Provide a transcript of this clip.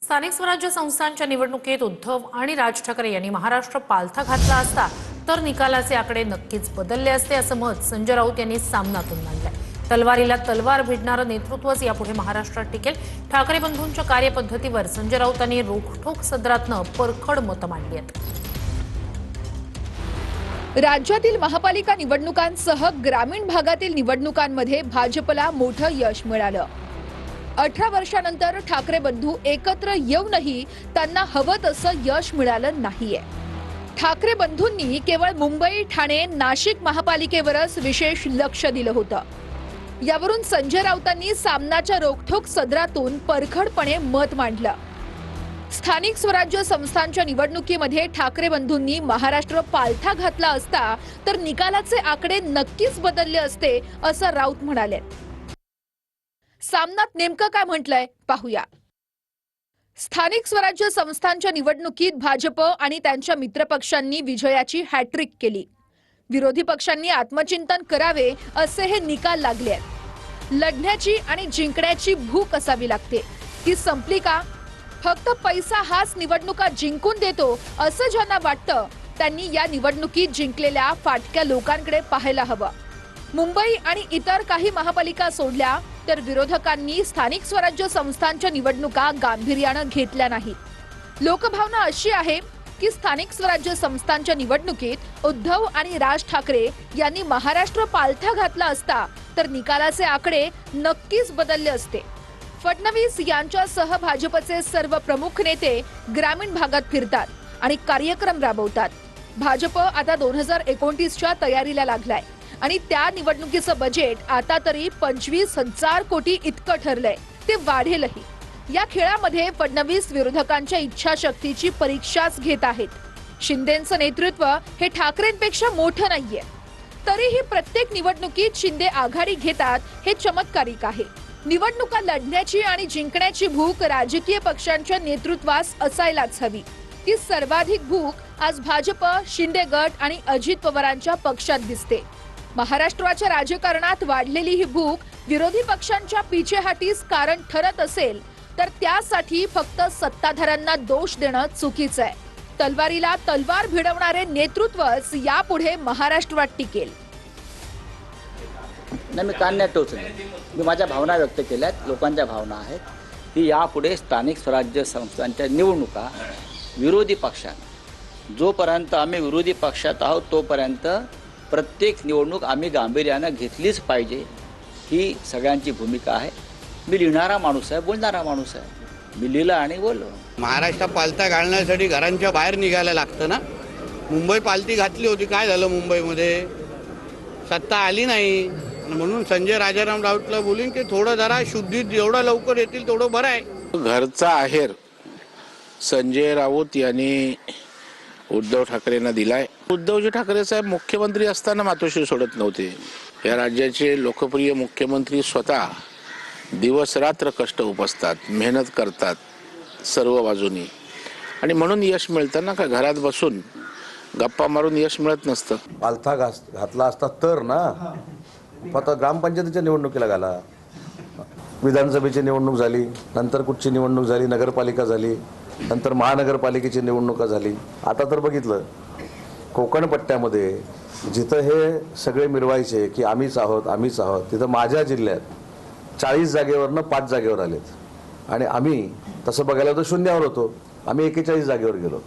स्थानिक स्वराज्य संस्थांच्या निवडणुकीत उद्धव आणि राज ठाकरे यांनी महाराष्ट्र पालथा घातला असता तर निकालाचे आकडे नक्कीच बदलले असते असं मत संजय राऊत यांनी सामनातून मांडलंय। तलवारीला तलवार भिडणारं नेतृत्वच यापुढे महाराष्ट्रात टिकेल। ठाकरे बंधूंच्या कार्यपद्धतीवर संजय राऊतांनी रोखठोक सदरातनं परखड मतं मांडली आहेत। राज्यातील महापालिका निवडणुकांसह ग्रामीण भागातील निवडणुकांमध्ये भाजपला मोठं यश मिळालं। 18 वर्षांनंतर ठाकरे बंधू एकत्र येऊनही त्यांना हवं तसं यश मिळालं नाहीये। ठाकरे बंधूंनी केवळ मुंबई, ठाणे, नाशिक महापालिकेवरच विशेष लक्ष दिलं होतं। यावरून संजय राऊतांनी सामनाच्या रोखठोक सदरातून परखडपणे मत मांडलं। स्थानिक स्वराज्य संस्थांच्या निवडणुकीमध्ये ठाकरे बंधूंनी महाराष्ट्र पालथा घातला असता तर निकालाचे आकडे नक्कीच बदलले असते असं राऊत म्हणाले। सामनात नेमकं काय म्हटलंय पाहूया। स्थानिक स्वराज्य संस्थांच्या निवडणुकीत भाजप आणि त्यांच्या मित्रपक्षांनी विजयाची हॅट्रिक केली। विरोधी पक्षांनी आत्मचिंतन करावे असे हे निकाल लागले आहेत। लढण्याची आणि जिंकण्याची भूक असावी लागते। ती संपली का? फक्त पैसा हाच निवडणुका जिंकून देतो असं ज्यांना वाटतं त्यांनी या निवडणुकीत जिंकलेल्या फाटक्या लोकांकडे पाहायला हवं। मुंबई आणि इतर काही महापालिका सोडल्या तर विरोधकांनी स्थानिक स्वराज्य संस्थांच्या निवडणुका गांभीर्यानं घेतल्या नाहीत। लोकभावना अशी आहे की स्थानिक स्वराज्य संस्थांच्या निवडणुकीत उद्धव आणि राज ठाकरे यांनी महाराष्ट्र पालथा घातला असता तर निकालाचे आकडे नक्कीच बदलले असते। फडणवीस यांच्यासह भाजपचे सर्व प्रमुख नेते ग्रामीण भागात फिरतात आणि कार्यक्रम राबवतात। भाजप आता 2029च्या तयारीला लागलाय आणि त्या निवडणुकीचं बजेट आता तरी 25,000 कोटी इतकं ठरलंय। ते वाढेलही। या खेळामध्ये फडणवीस विरोधकांच्या इच्छाशक्तीची परीक्षाच घेत आहेत। शिंदेंचं नेतृत्व हे ठाकरेंपेक्षा मोठं नाहीये, तरीही प्रत्येक निवडणुकीत शिंदे आघाडी घेतात हे चमत्कारिक आहे। निवडणुका लढण्याची आणि जिंकण्याची भूक राजकीय पक्षांच्या नेतृत्वास असायलाच हवी। ती सर्वाधिक भूक आज भाजप, शिंदे गट आणि अजित पवारांच्या पक्षात दिसते। महाराष्ट्राच्या राजकारणात वाढलेली ही भूक विरोधी पक्षांच्या पिछेहाटीस कारण ठरत असेल तर त्यासाठी फक्त सत्ताधाऱ्यांना दोष देणं चुकीचं आहे। तलवारीला तलवार भिडवणारे नेतृत्वच यापुढे महाराष्ट्रात टिकेल। नाही, मी कान नाही टोचले। मी माझ्या भावना व्यक्त केल्यात, लोकांच्या भावना आहेत की यापुढे स्थानिक स्वराज्य संस्थांच्या निवडणुका विरोधी पक्षांना, जोपर्यंत आम्ही विरोधी पक्षात आहोत तोपर्यंत प्रत्येक निवडणूक आम्ही गांभीर्यानं घेतलीच पाहिजे, ही सगळ्यांची भूमिका आहे। मी लिहिणारा माणूस आहे, बोलणारा माणूस आहे। मी लिहिलं आणि बोललो। महाराष्ट्र पालथा घालण्यासाठी घरांच्या बाहेर निघायला लागतं ना। मुंबई पालथी घातली होती, काय झालं? मुंबईमध्ये सत्ता आली नाही, म्हणून संजय राजाराम राऊतला बोलून की थोडं जरा शुद्धीत जेवढं लवकर येतील तेवढं बरं आहे। घरचा आहेर संजय राऊत यांनी उद्धव ठाकरेंना दिलाय। उद्धवजी ठाकरे साहेब मुख्यमंत्री असताना मातोश्री सोडत नव्हते। या राज्याचे लोकप्रिय मुख्यमंत्री स्वतः दिवस रात्र कष्ट उपसतात, मेहनत करतात सर्व बाजूनी, आणि म्हणून यश मिळतं ना। का घरात बसून गप्पा मारून यश मिळत नसतं। पालथा घातला असता तर ना। आता ग्रामपंचायतीच्या निवडणुकीला घाला, विधानसभेची निवडणूक झाली, नंतर कुठची निवडणूक झाली, नगरपालिका झाली, नंतर महानगरपालिकेची निवडणुका झाली। आता तर बघितलं कोकण पट्ट्यामध्ये जिथं हे सगळे मिरवायचे की आम्हीच आहोत आम्हीच आहोत, तिथं माझ्या जिल्ह्यात 40 जागेवरनं 5 जागेवर आलेत आणि आम्ही तसं बघायला तर शून्यावर होतो, आम्ही 41 जागेवर गेलो।